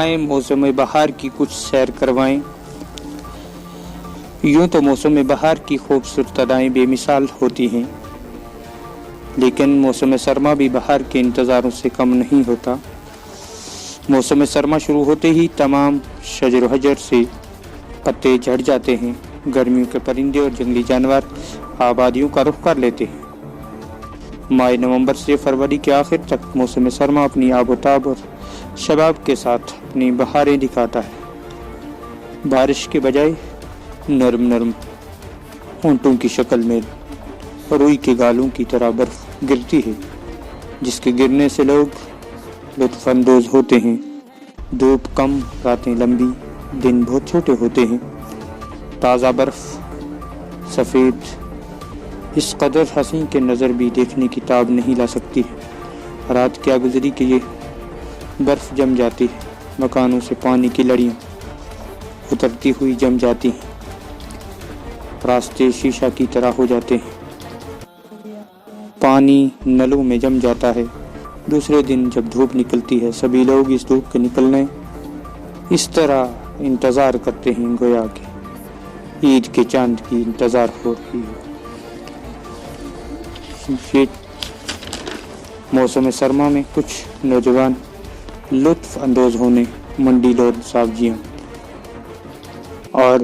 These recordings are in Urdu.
آئیں موسم بہار کی کچھ سیر کروائیں۔ یوں تو موسم بہار کی خوبصورت ادائیں بے مثال ہوتی ہیں، لیکن موسم سرما بھی بہار کے انتظاروں سے کم نہیں ہوتا۔ موسم سرما شروع ہوتے ہی تمام شجر و حجر سے پتے جھڑ جاتے ہیں، گرمیوں کے پرندے اور جنگلی جانور آبادیوں کا رخ کر لیتے ہیں۔ ماہ نومبر سے فروری کے آخر تک موسم سرما اپنی آب و تاب اور شباب کے ساتھ اپنی بہاریں دکھاتا ہے۔ بارش کے بجائے نرم نرم ہونٹوں کی شکل میں روئی کے گالوں کی طرح برف گرتی ہے، جس کے گرنے سے لوگ لطف اندوز ہوتے ہیں۔ دھوپ کم، راتیں لمبی، دن بہت چھوٹے ہوتے ہیں۔ تازہ برف سفید اس قدر حسین کہ نظر بھی دیکھنے کی تاب نہیں لا سکتی ہے۔ رات کیا گزری کہ یہ برف جم جاتی ہے، مکانوں سے پانی کی لڑیاں اترتی ہوئی جم جاتی ہیں، راستے شیشہ کی طرح ہو جاتے ہیں، پانی نلوں میں جم جاتا ہے۔ دوسرے دن جب دھوپ نکلتی ہے، سبھی لوگ اس دھوپ کے نکلنے اس طرح انتظار کرتے ہیں گویا کہ عید کے چاند کی انتظار ہو رہی ہے۔ یہ موسم سرما میں کچھ نوجوان لطف اندوز ہونے منڈی لود سبزیاں اور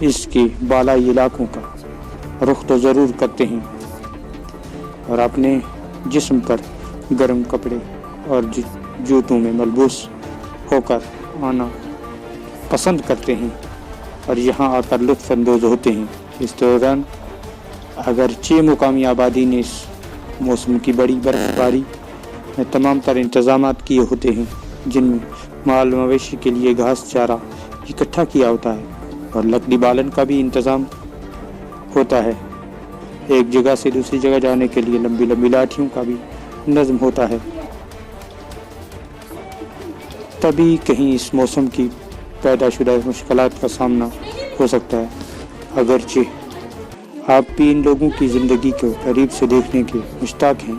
اس کے بالائی علاقوں کا رخ تو ضرور کرتے ہیں، اور اپنے جسم پر گرم کپڑے اور جوتوں میں ملبوس ہو کر آنا پسند کرتے ہیں اور یہاں آ کر لطف اندوز ہوتے ہیں۔ اس دوران اگرچہ مقامی آبادی نے اس موسم کی بڑی برف باری میں تمام تر انتظامات کیے ہوتے ہیں، جن میں مال مویشی کے لیے گھاس چارہ اکٹھا کیا ہوتا ہے اور لکڑی بالن کا بھی انتظام ہوتا ہے۔ ایک جگہ سے دوسری جگہ جانے کے لیے لمبی لمبی لاٹھیوں کا بھی نظم ہوتا ہے۔ تبھی کہیں اس موسم کی پیدا شدہ مشکلات کا سامنا ہو سکتا ہے۔ اگرچہ آپ بھی ان لوگوں کی زندگی کو قریب سے دیکھنے کے مشتاق ہیں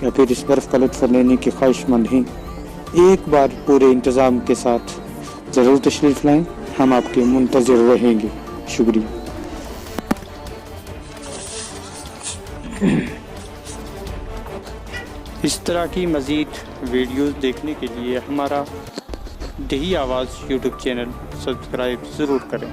یا پھر اس برف کا لطف لینے کے خواہش مند ہیں، ایک بار پورے انتظام کے ساتھ ضرور تشریف لائیں، ہم آپ کے منتظر رہیں گے۔ شکریہ۔ اس طرح کی مزید ویڈیوز دیکھنے کے لیے ہمارا دیہی آواز یوٹیوب چینل سبسکرائب ضرور کریں۔